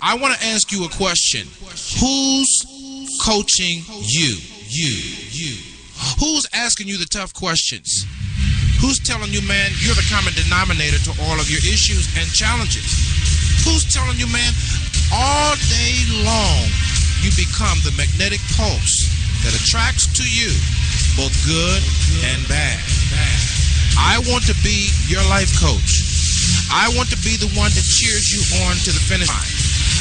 I want to ask you a question. Who's coaching you? Who's asking you the tough questions? Who's telling you, man, you're the common denominator to all of your issues and challenges? Who's telling you, man, all day long, you become the magnetic pulse that attracts to you both good and bad? I want to be your life coach. I want to be the one that cheers you on to the finish line.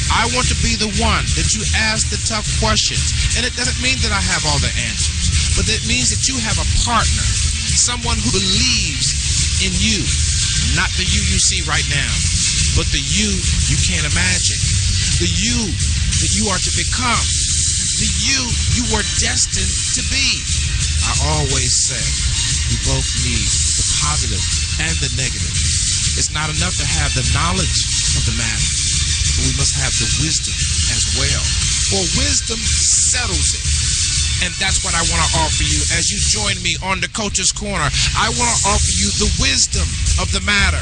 I want to be the one that you ask the tough questions. And it doesn't mean that I have all the answers, but it means that you have a partner, someone who believes in you, not the you see right now, but the you can't imagine, the you that you are to become, the you were destined to be. I always say we both need the positive and the negative. It's not enough to have the knowledge of the matter, but we must have the wisdom as well. For wisdom settles it. And that's what I want to offer you as you join me on the Coach's Corner. I want to offer you the wisdom of the matter.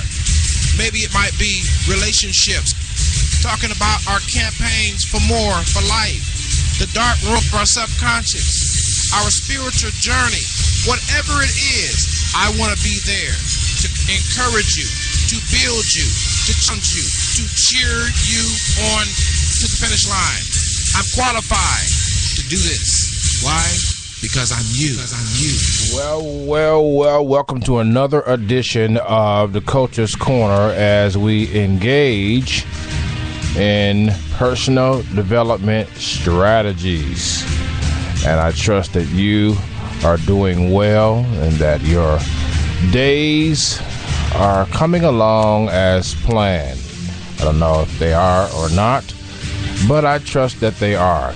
Maybe it might be relationships, talking about our campaigns for more, for life, the dark room for our subconscious, our spiritual journey. Whatever it is, I want to be there to encourage you, to build you, to challenge you, to cheer you on to the finish line. I'm qualified to do this. Why? Because I'm you. Well, welcome to another edition of the Coach's Corner as we engage in personal development strategies. And I trust that you are doing well and that your days are coming along as planned. I don't know if they are or not, but I trust that they are.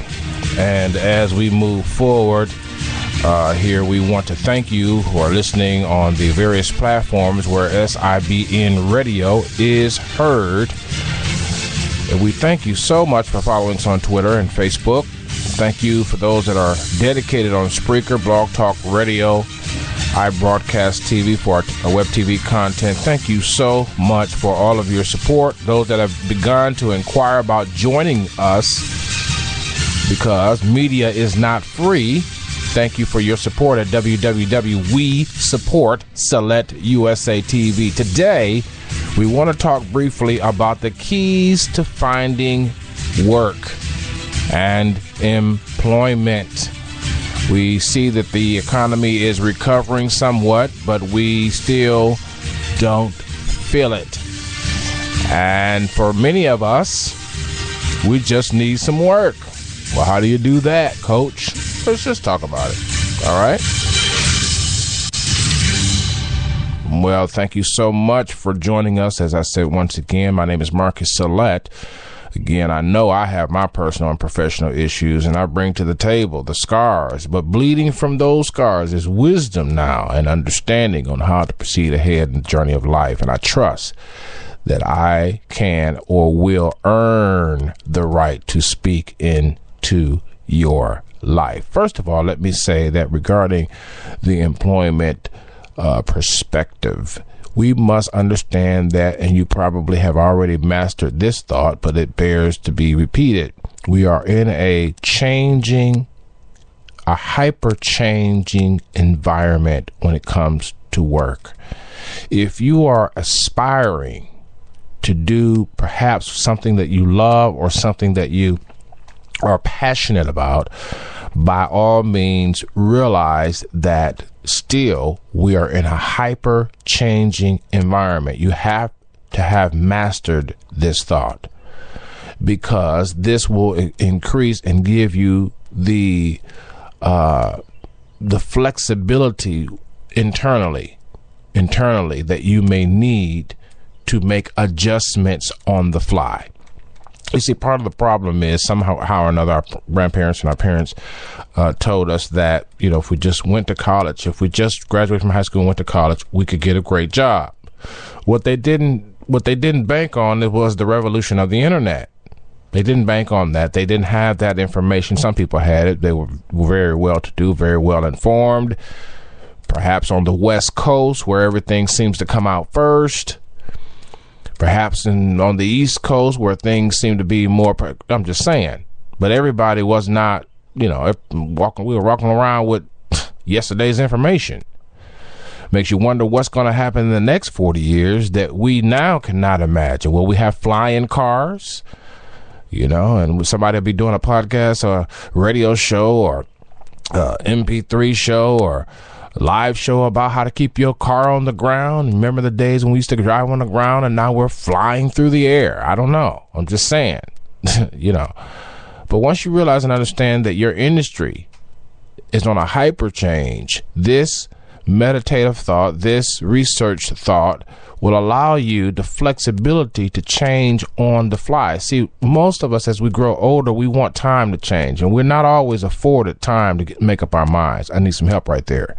And as we move forward here, we want to thank you who are listening on the various platforms where SIBN Radio is heard. And we thank you so much for following us on Twitter and Facebook. Thank you for those that are dedicated on Spreaker, Blog Talk Radio, iBroadcast TV for our web TV content. Thank you so much for all of your support. Those that have begun to inquire about joining us, because media is not free. Thank you for your support at www.we-support-Select-USA TV. Today, we want to talk briefly about the keys to finding work and employment. We see that the economy is recovering somewhat, but we still don't feel it. And for many of us, we just need some work. Well, how do you do that, Coach? Let's just talk about it. All right? Well, thank you so much for joining us. As I said once again, my name is Marcus Sillett. Again, I know I have my personal and professional issues, and I bring to the table the scars. But bleeding from those scars is wisdom now and understanding on how to proceed ahead in the journey of life. And I trust that I can or will earn the right to speak into your life. First of all, let me say that regarding the employment perspective, we must understand that, and you probably have already mastered this thought, but it bears to be repeated. We are in a hyper-changing environment when it comes to work. If you are aspiring to do perhaps something that you love or something that you are passionate about, by all means realize that still we are in a hyper changing environment. You have to have mastered this thought, because this will increase and give you the flexibility internally that you may need to make adjustments on the fly. You see, part of the problem is somehow or another, our grandparents and our parents told us that, you know, if we just went to college, if we just graduated from high school and went to college, we could get a great job. What they didn't bank on was the revolution of the internet. They didn't bank on that. They didn't have that information. Some people had it. They were very well to do, very well informed. Perhaps on the West Coast, where everything seems to come out first. Perhaps on the East Coast where things seem to be more, I'm just saying. But everybody was not, we were walking around with yesterday's information. Makes you wonder what's going to happen in the next 40 years that we now cannot imagine. Will we have flying cars? And somebody will be doing a podcast or radio show or MP3 show or live show about how to keep your car on the ground. Remember the days when we used to drive on the ground and now we're flying through the air? I don't know. I'm just saying, But once you realize and understand that your industry is on a hyper change, this meditative thought, this research thought will allow you the flexibility to change on the fly. See, most of us, as we grow older, we want time to change, and we're not always afforded time to make up our minds. I need some help right there.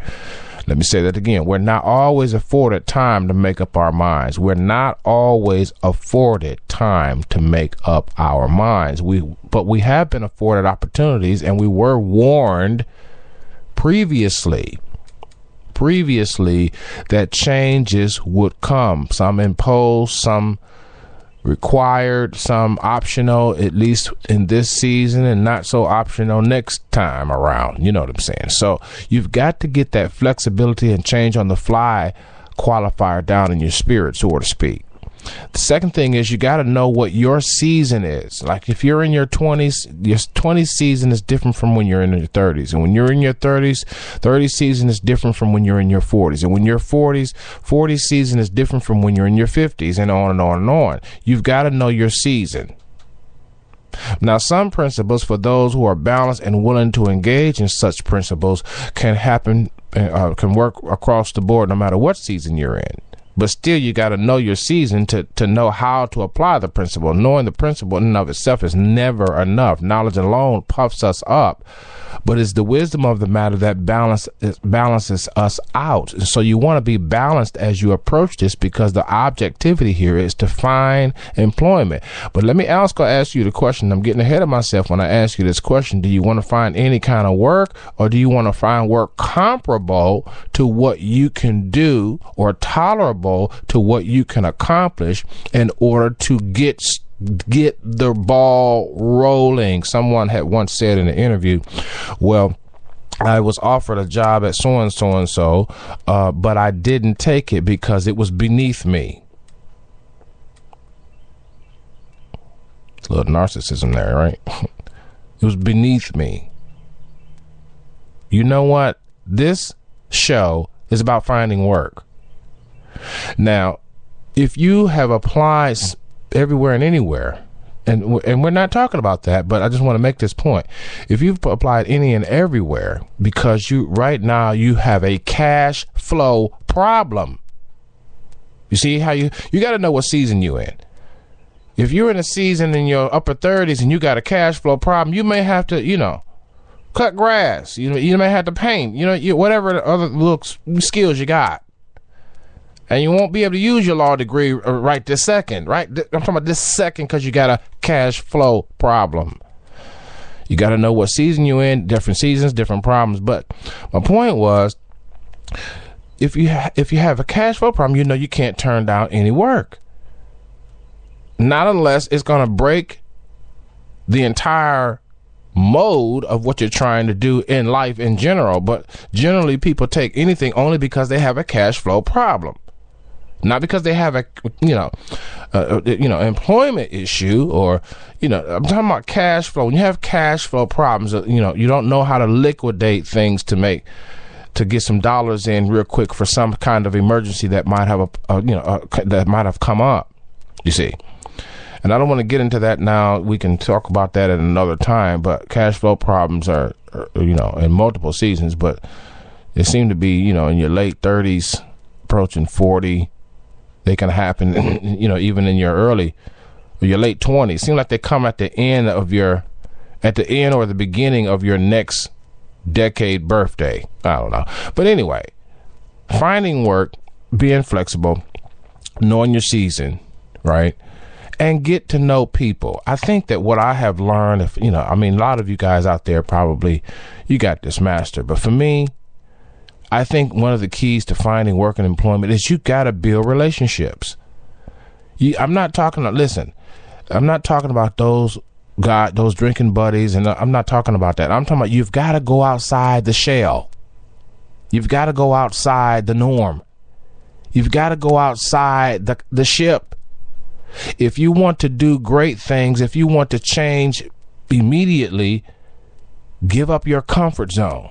Let me say that again. We're not always afforded time to make up our minds. We're not always afforded time to make up our minds. But we have been afforded opportunities, and we were warned previously that changes would come. Some imposed, some required, some optional, at least in this season, and not so optional next time around. You know what I'm saying? So you've got to get that flexibility and change on the fly qualifier down in your spirit, so to speak. The second thing is you got to know what your season is. Like if you're in your 20s, your 20s season is different from when you're in your 30s. And when you're in your 30s, 30s season is different from when you're in your 40s. And when you're 40s, 40s season is different from when you're in your 50s, and on and on and on. You've got to know your season. Now, some principles for those who are balanced and willing to engage in such principles can work across the board no matter what season you're in. But still, you got to know your season to know how to apply the principle. Knowing the principle in and of itself is never enough. Knowledge alone puffs us up, but it's the wisdom of the matter that balances us out. And so you want to be balanced as you approach this, because the objectivity here is to find employment. But let me ask you the question. I'm getting ahead of myself when I ask you this question. Do you want to find any kind of work, or do you want to find work comparable to what you can do or tolerable to what you can accomplish in order to get the ball rolling? Someone had once said in an interview, well, I was offered a job at so-and-so, but I didn't take it because it was beneath me. It's a little narcissism there, right? It was beneath me. You know what? This show is about finding work. Now, if you have applied everywhere and anywhere, and we're not talking about that, but I just want to make this point. If you've applied any and everywhere because right now you have a cash flow problem. You see how you got to know what season you're in. If you're in a season in your upper 30s and you got a cash flow problem, you may have to, cut grass. You may have to paint. Whatever other little skills you got. And you won't be able to use your law degree right this second, right? I'm talking about this second because you got a cash flow problem. You got to know what season you're in, different seasons, different problems. But my point was, if you have a cash flow problem, you can't turn down any work. Not unless it's going to break the entire mode of what you're trying to do in life in general. But generally, people take anything only because they have a cash flow problem. Not because they have a employment issue, or I'm talking about cash flow. When you have cash flow problems, you don't know how to liquidate things to get some dollars in real quick for some kind of emergency that might have that might have come up. You see, and I don't want to get into that now. We can talk about that at another time. But cash flow problems are in multiple seasons, but it seemed to be in your late 30s, approaching 40. They can happen, even in your late 20s. It seems like they come at the end or the beginning of your next decade birthday. I don't know. But anyway, finding work, being flexible, knowing your season, right? And get to know people. I think that what I have learned, a lot of you guys out there probably, you got this master. But for me, I think one of the keys to finding work and employment is you got to build relationships. I'm not talking about those drinking buddies, and I'm not talking about that. I'm talking about you've got to go outside the shell. You've got to go outside the norm. You've got to go outside the ship. If you want to do great things, if you want to change immediately, give up your comfort zone.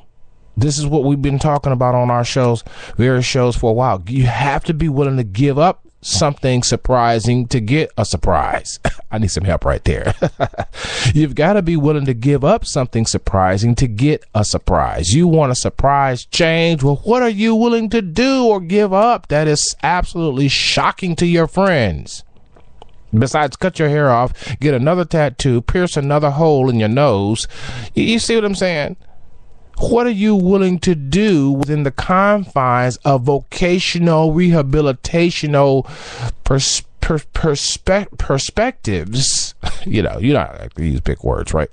This is what we've been talking about on our shows, various shows for a while. You have to be willing to give up something surprising to get a surprise. I need some help right there. You've got to be willing to give up something surprising to get a surprise. You want a surprise change? Well, what are you willing to do or give up that is absolutely shocking to your friends? Besides, cut your hair off, get another tattoo, pierce another hole in your nose. You see what I'm saying? What are you willing to do within the confines of vocational rehabilitational perspectives? You know I like to use big words, right?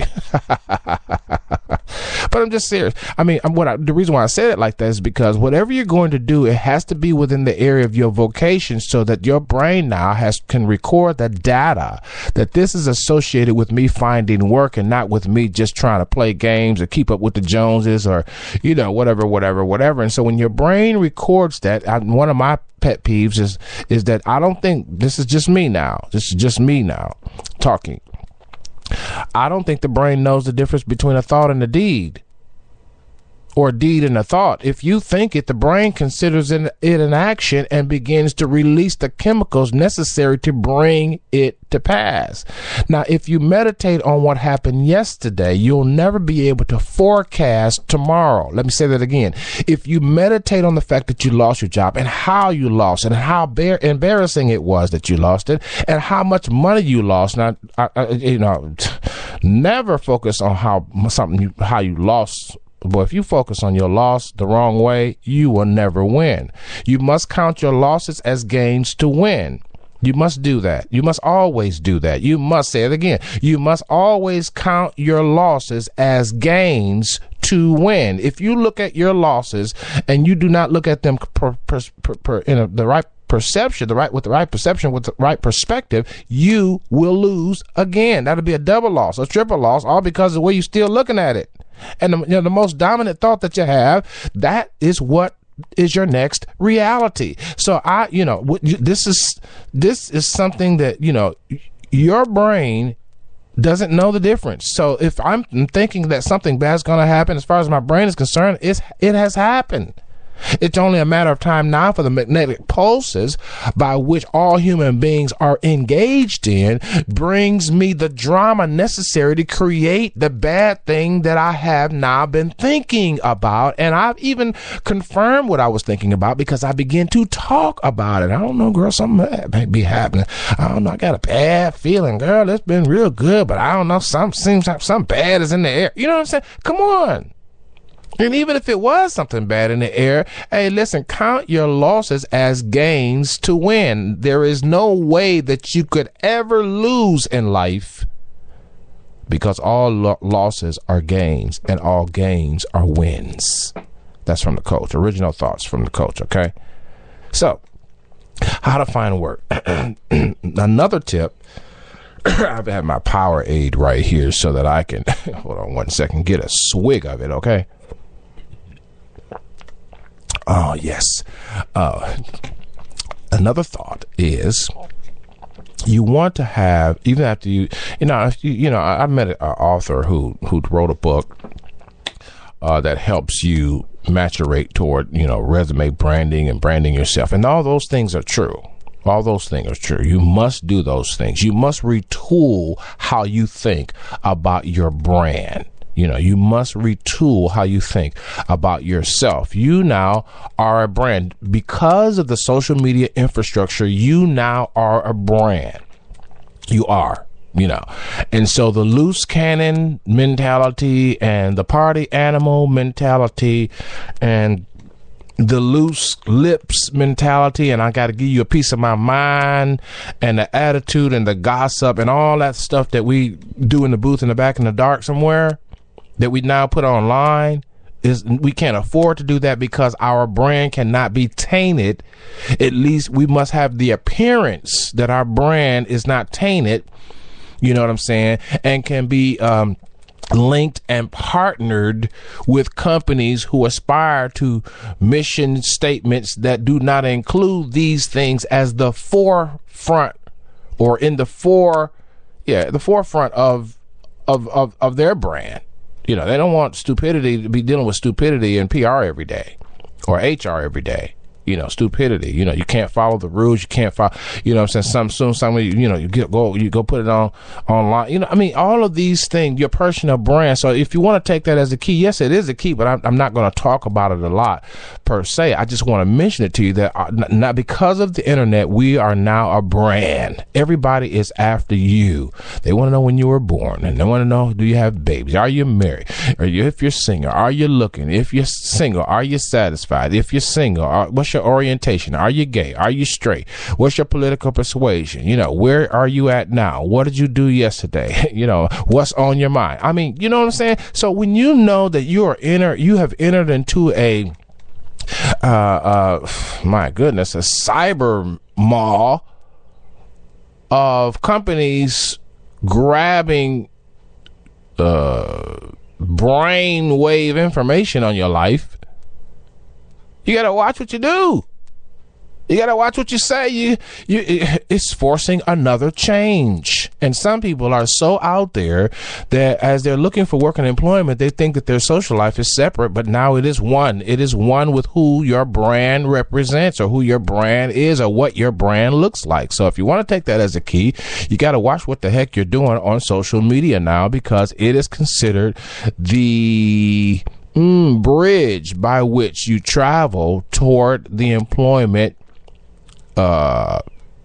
But I'm just serious. I mean, the reason why I said it like that is because whatever you're going to do, it has to be within the area of your vocation, so that your brain now can record the data that this is associated with me finding work and not with me just trying to play games or keep up with the Joneses or, whatever. And so when your brain records that, one of my pet peeves is that I don't think, this is just me now talking. I don't think the brain knows the difference between a thought and a deed, or a deed and a thought. If you think it, the brain considers it an action and begins to release the chemicals necessary to bring it to pass. Now, if you meditate on what happened yesterday, you'll never be able to forecast tomorrow. Let me say that again. If you meditate on the fact that you lost your job and how you lost it and how embarrassing it was that you lost it and how much money you lost. Now, never focus on how you lost. But if you focus on your loss the wrong way, you will never win. You must count your losses as gains to win. You must do that. You must always do that. You must, say it again, you must always count your losses as gains to win. If you look at your losses and you do not look at them in the right perception, with the right perspective, you will lose again. That'll be a double loss, a triple loss, all because of the way you're still looking at it. And the most dominant thought that you have, that is what is your next reality. So this is something that, your brain doesn't know the difference. So if I'm thinking that something bad is going to happen, as far as my brain is concerned, it has happened. It's only a matter of time now for the magnetic pulses by which all human beings are engaged in brings me the drama necessary to create the bad thing that I have now been thinking about. And I've even confirmed what I was thinking about because I begin to talk about it. I don't know, girl, something bad may be happening. I don't know, I got a bad feeling, girl. It's been real good, but I don't know, seems like something bad is in the air. You know what I'm saying? Come on. And even if it was something bad in the air, hey, listen, count your losses as gains to win. There is no way that you could ever lose in life, because all losses are gains and all gains are wins. That's from the coach. Original thoughts from the coach, okay? So, how to find work. Another tip. I've had my Powerade right here so that I can, hold on one second, get a swig of it, okay? Oh, yes. Another thought is you want to have, even after I met an author who wrote a book that helps you maturate toward, resume branding and branding yourself. And all those things are true. All those things are true. You must do those things. You must retool how you think about your brand. You must retool how you think about yourself. You now are a brand. Because of the social media infrastructure, you now are a brand. You are, And so the loose cannon mentality and the party animal mentality and the loose lips mentality, and I got to give you a piece of my mind, and the attitude and the gossip and all that stuff that we do in the booth in the back in the dark somewhere, that we now put online, we can't afford to do that because our brand cannot be tainted. At least we must have the appearance that our brand is not tainted. You know what I'm saying? And can be linked and partnered with companies who aspire to mission statements that do not include these things as the forefront or in the forefront of their brand. You know, they don't want stupidity to be dealing with stupidity in PR every day or HR every day. You know, stupidity. You know, you can't follow the rules. You can't follow. You know what I'm saying? Somebody, you know, you go put it online. You know, I mean, all of these things, your personal brand. So if you want to take that as a key, yes, it is a key. But I'm not going to talk about it a lot per se. I just want to mention it to you that not because of the internet, we are now a brand. Everybody is after you. They want to know when you were born, and they want to know, do you have babies? Are you married? If you're single, are you looking? If you're single, are you satisfied? If you're single, what's your orientation? Are you gay? Are you straight? What's your political persuasion? You know, where are you at now? What did you do yesterday? You know, what's on your mind? I mean, you know what I'm saying? So when you know that you have entered into a my goodness, a cyber mall of companies grabbing brainwave information on your life, you got to watch what you do. You got to watch what you say. It's forcing another change. And some people are so out there that as they're looking for work and employment, they think that their social life is separate, but now it is one. It is one with who your brand represents or who your brand is or what your brand looks like. So if you want to take that as a key, you got to watch what the heck you're doing on social media now, because it is considered the bridge by which you travel toward the employment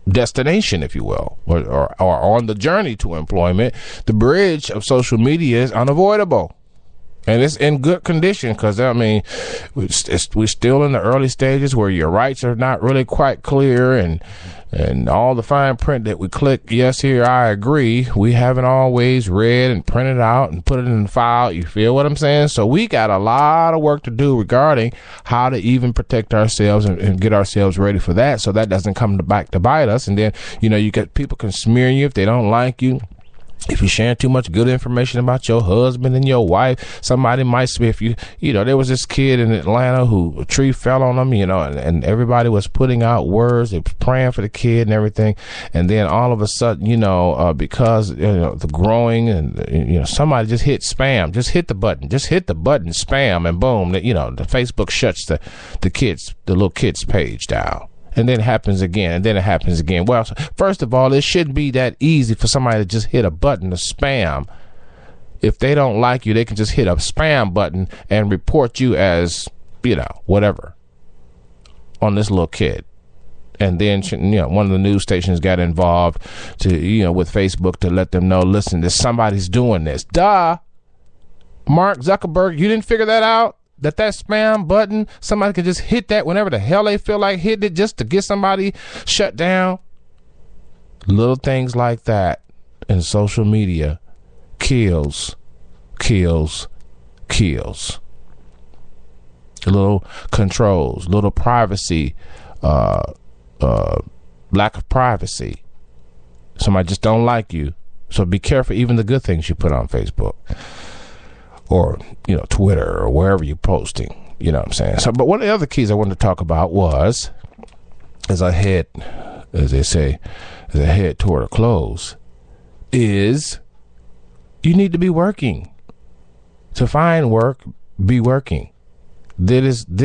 destination, if you will, or on the journey to employment. The bridge of social media is unavoidable, and it's in good condition, because I mean, we're still in the early stages where your rights are not really quite clear, and all the fine print that we click, yes, here I agree, we haven't always read and printed out and put it in the file. You feel what I'm saying? So we got a lot of work to do regarding how to even protect ourselves and get ourselves ready for that, so that doesn't come back to bite us. And then, you know, you got people can smear you if they don't like you. If you're sharing too much good information about your husband and your wife, somebody might smear. If you know, there was this kid in Atlanta who a tree fell on him, you know, and everybody was putting out words, they were praying for the kid and everything. And then all of a sudden, you know, because, you know, the growing and, you know, somebody just hit spam, just hit the button, spam, and boom, you know, the Facebook shuts the little kids page down. And then it happens again, and then it happens again. Well, first of all, it shouldn't be that easy for somebody to just hit a button to spam. If they don't like you, they can just hit a spam button and report you as, you know, whatever on this little kid. And then, you know, one of the news stations got involved to, you know, with Facebook to let them know, listen, somebody's doing this. Duh. Mark Zuckerberg, you didn't figure that out? That spam button, somebody can just hit that whenever the hell they feel like hitting it just to get somebody shut down. Little things like that in social media kills. Little controls, little privacy, lack of privacy. Somebody just don't like you. So be careful, even the good things you put on Facebook. Or, you know, Twitter or wherever you're posting, you know what I'm saying? So, but one of the other keys I wanted to talk about was, as I head toward a close, is you need to be working. To find work, be working. Listen,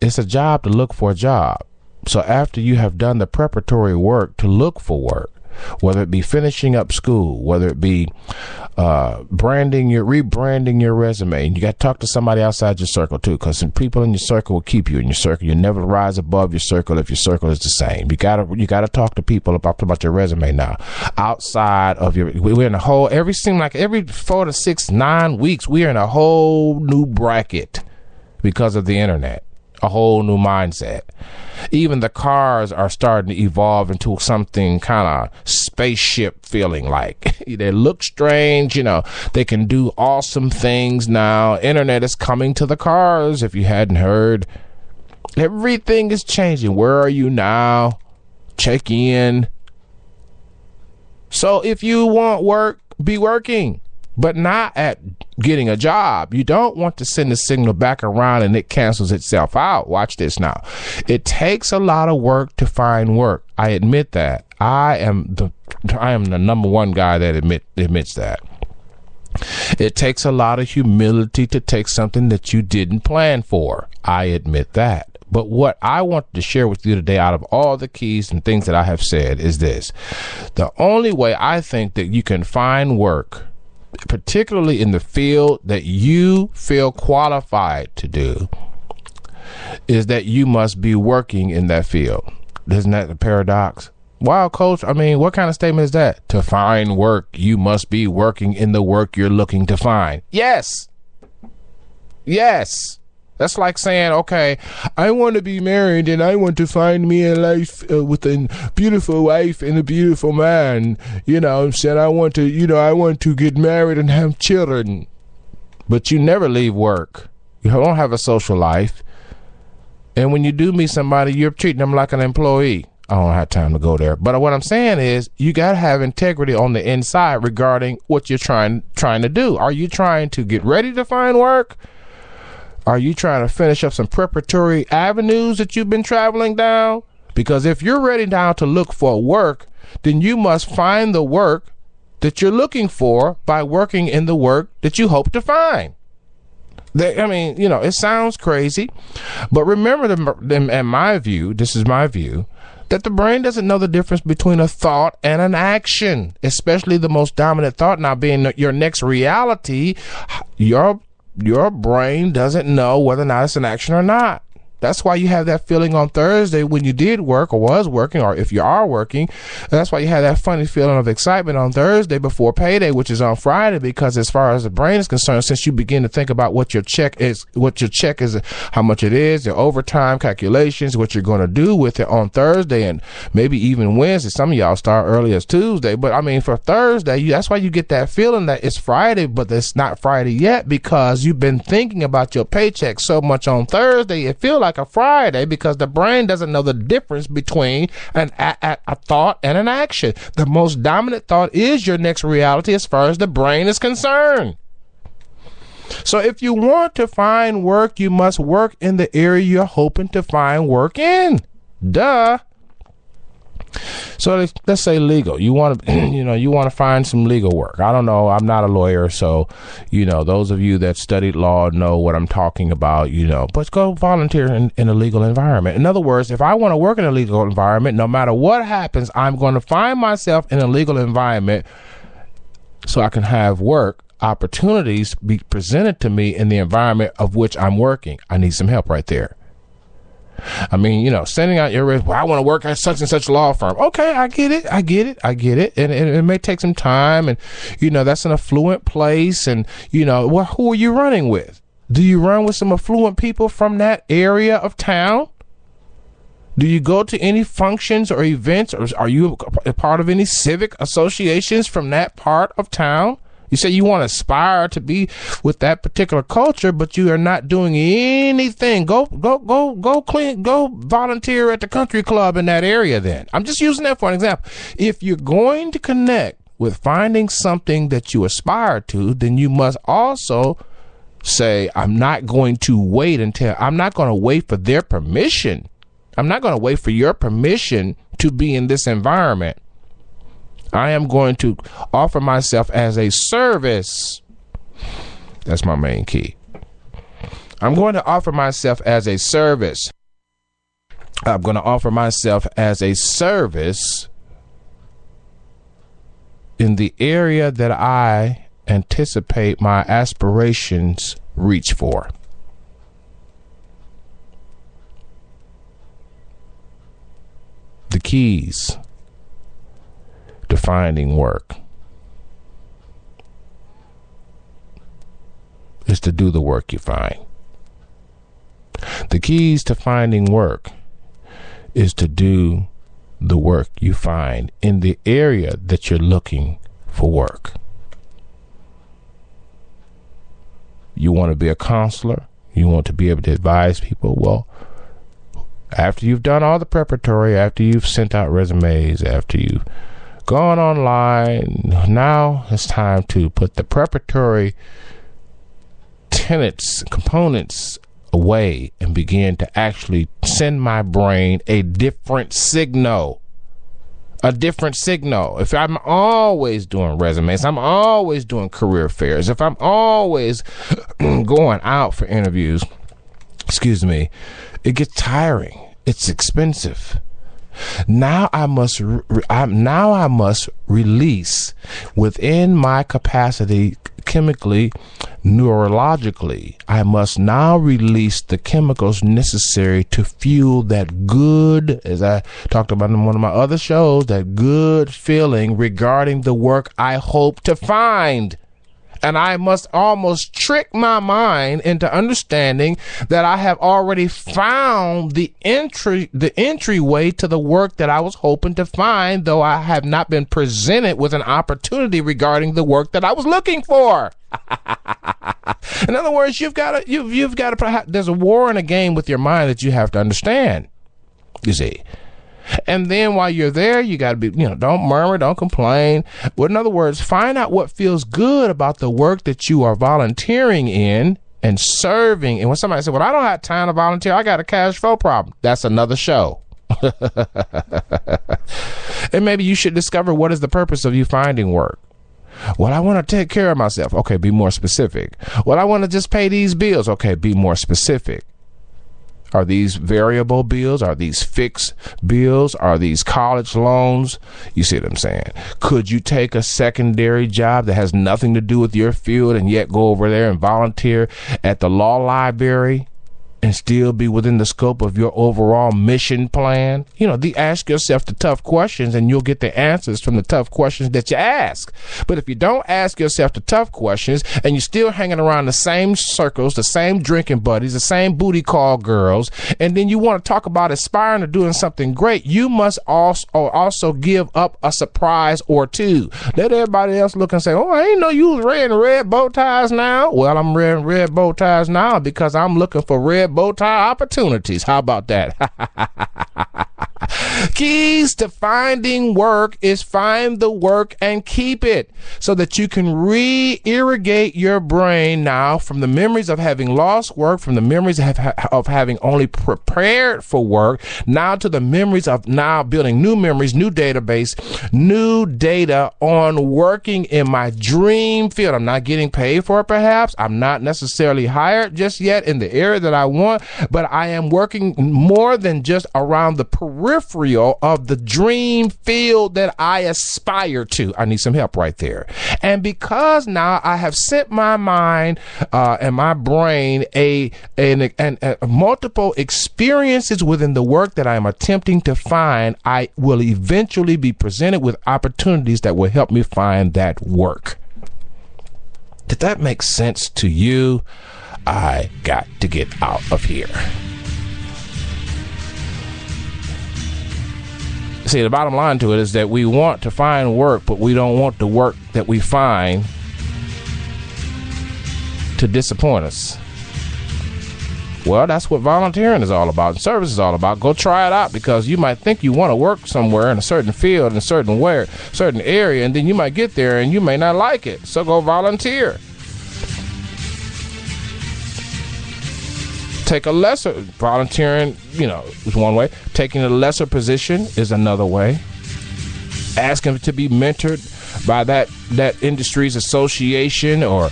it's a job to look for a job. So after you have done the preparatory work to look for work, whether it be finishing up school, whether it be rebranding your resume, and you got to talk to somebody outside your circle too, because some people in your circle will keep you in your circle. You never rise above your circle if your circle is the same. You gotta talk to people about your resume now. Outside of we're in a whole every 4 to 9 weeks we're in a whole new bracket because of the internet. a whole new mindset. Even the cars are starting to evolve into something kind of spaceship feeling like. They look strange, they can do awesome things now. Internet is coming to the cars, if you hadn't heard. Everything is changing. Where are you now? Check in. So if you want work, be working, but not at getting a job. You don't want to send the signal back around and it cancels itself out. Watch this now. It takes a lot of work to find work. I admit that. I am the number one guy that admits that. It takes a lot of humility to take something that you didn't plan for. I admit that. But what I want to share with you today, out of all the keys and things that I have said, is this. The only way I think that you can find work, particularly in the field that you feel qualified to do, is that you must be working in that field. Isn't that a paradox? Wow, coach, what kind of statement is that? To find work, you must be working in the work you're looking to find. Yes. That's like saying, okay, I want to be married and I want to find me a life with a beautiful wife and a beautiful man. Said I want to get married and have children. But you never leave work. You don't have a social life. And when you do meet somebody, you're treating them like an employee. I don't have time to go there. But what I'm saying is you got to have integrity on the inside regarding what you're trying to do. Are you trying to get ready to find work? Are you trying to finish up some preparatory avenues that you've been traveling down? Because if you're ready now to look for work, then you must find the work that you're looking for by working in the work that you hope to find. It sounds crazy, but remember, in my view, this is my view, that the brain doesn't know the difference between a thought and an action, especially the most dominant thought now being your next reality. Your brain doesn't know whether or not it's an action or not. That's why you have that feeling on Thursday when you did work or was working, or if you are working. That's why you have that funny feeling of excitement on Thursday before payday, which is on Friday, because as far as the brain is concerned, since you begin to think about what your check is, how much it is, your overtime calculations, what you're going to do with it on Thursday and maybe even Wednesday. Some of y'all start early as Tuesday, but for Thursday, that's why you get that feeling that it's Friday, but it's not Friday yet, because you've been thinking about your paycheck so much on Thursday, it feels like a Friday, because the brain doesn't know the difference between a thought and an action. The most dominant thought is your next reality as far as the brain is concerned. So if you want to find work, you must work in the area you're hoping to find work in. Duh. So let's say legal. You want to find some legal work. I don't know. I'm not a lawyer, so those of you that studied law know what I'm talking about. But go volunteer in a legal environment. In other words, if I want to work in a legal environment, no matter what happens, I'm going to find myself in a legal environment so I can have work opportunities be presented to me in the environment of which I'm working. I need some help right there. Sending out your resume, I want to work at such and such law firm. Okay, I get it. And it may take some time, and, that's an affluent place. And, who are you running with? Do you run with some affluent people from that area of town? Do you go to any functions or events, or are you a part of any civic associations from that part of town? You say you want to aspire to be with that particular culture, but you are not doing anything. Go volunteer at the country club in that area then. I'm just using that for an example. If you're going to connect with finding something that you aspire to, then you must also say, I'm not going to wait for their permission. I'm not going to wait for your permission to be in this environment. I am going to offer myself as a service. That's my main key. I'm going to offer myself as a service. I'm going to offer myself as a service in the area that I anticipate my aspirations reach for. The keys to finding work is to do the work you find. The keys to finding work is to do the work you find in the area that you're looking for work. You want to be a counselor? You want to be able to advise people? Well, after you've done all the preparatory, after you've sent out resumes, after you've gone online, now it's time to put the preparatory tenets, components away and begin to actually send my brain a different signal. A different signal. If I'm always doing resumes, I'm always doing career fairs, if I'm always going out for interviews, it gets tiring. It's expensive. Now I must release within my capacity chemically, neurologically. I must now release the chemicals necessary to fuel that good, as I talked about in one of my other shows, that good feeling regarding the work I hope to find. And I must almost trick my mind into understanding that I have already found the entryway to the work that I was hoping to find, though I have not been presented with an opportunity regarding the work that I was looking for. In other words, you've got to, there's a war in a game with your mind that you have to understand, you see. And then while you're there, you got to be, don't murmur, don't complain. But in other words, find out what feels good about the work that you are volunteering in and serving. And when somebody says, well, I don't have time to volunteer, I got a cash flow problem. That's another show. And maybe you should discover what is the purpose of you finding work. Well, I want to take care of myself. Okay, be more specific. Well, I want to just pay these bills. Okay, be more specific. Are these variable bills? Are these fixed bills? Are these college loans? You see what I'm saying? Could you take a secondary job that has nothing to do with your field and yet go over there and volunteer at the law library and still be within the scope of your overall mission plan? Ask yourself the tough questions and you'll get the answers from the tough questions that you ask. But if you don't ask yourself the tough questions and you're still hanging around the same circles, the same drinking buddies, the same booty call girls, and then you want to talk about aspiring to doing something great, you must also give up a surprise or two. Let everybody else look and say, oh, I ain't know you was wearing red bow ties now. Well, I'm wearing red bow ties now because I'm looking for red bow tie opportunities. How about that? Keys to finding work is find the work and keep it so that you can re-irrigate your brain now from the memories of having lost work, from the memories of having only prepared for work, now to the memories of now building new memories, new database, new data on working in my dream field. I'm not getting paid for it, perhaps. I'm not necessarily hired just yet in the area that I want, but I am working more than just around the peripheral of the dream field that I aspire to. I need some help right there. And because now I have sent my mind and my brain a multiple experiences within the work that I am attempting to find, I will eventually be presented with opportunities that will help me find that work. Did that make sense to you? I got to get out of here. See, the bottom line to it is that we want to find work, but we don't want the work that we find to disappoint us. Well, that's what volunteering is all about and service is all about. Go try it out, because you might think you want to work somewhere in a certain field, in a certain area, and then you might get there and you may not like it. So go volunteer. Take a lesser volunteering, is one way. Taking a lesser position is another way. Asking to be mentored by that industry's association or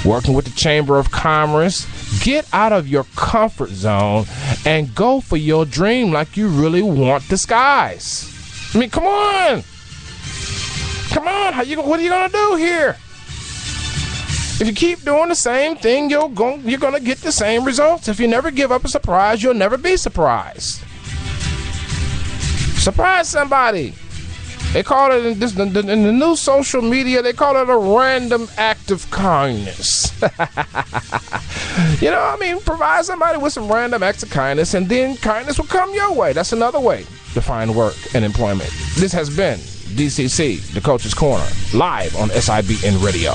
working with the Chamber of Commerce. Get out of your comfort zone and go for your dream like you really want the skies. I mean, come on. Come on. What are you going to do here? If you keep doing the same thing, you're going to get the same results. If you never give up a surprise, you'll never be surprised. Surprise somebody. They call it in the new social media, they call it a random act of kindness. You know, I mean, provide somebody with some random acts of kindness, and then kindness will come your way. That's another way to find work and employment. This has been DCC, the Coach's Corner, live on SIBN Radio.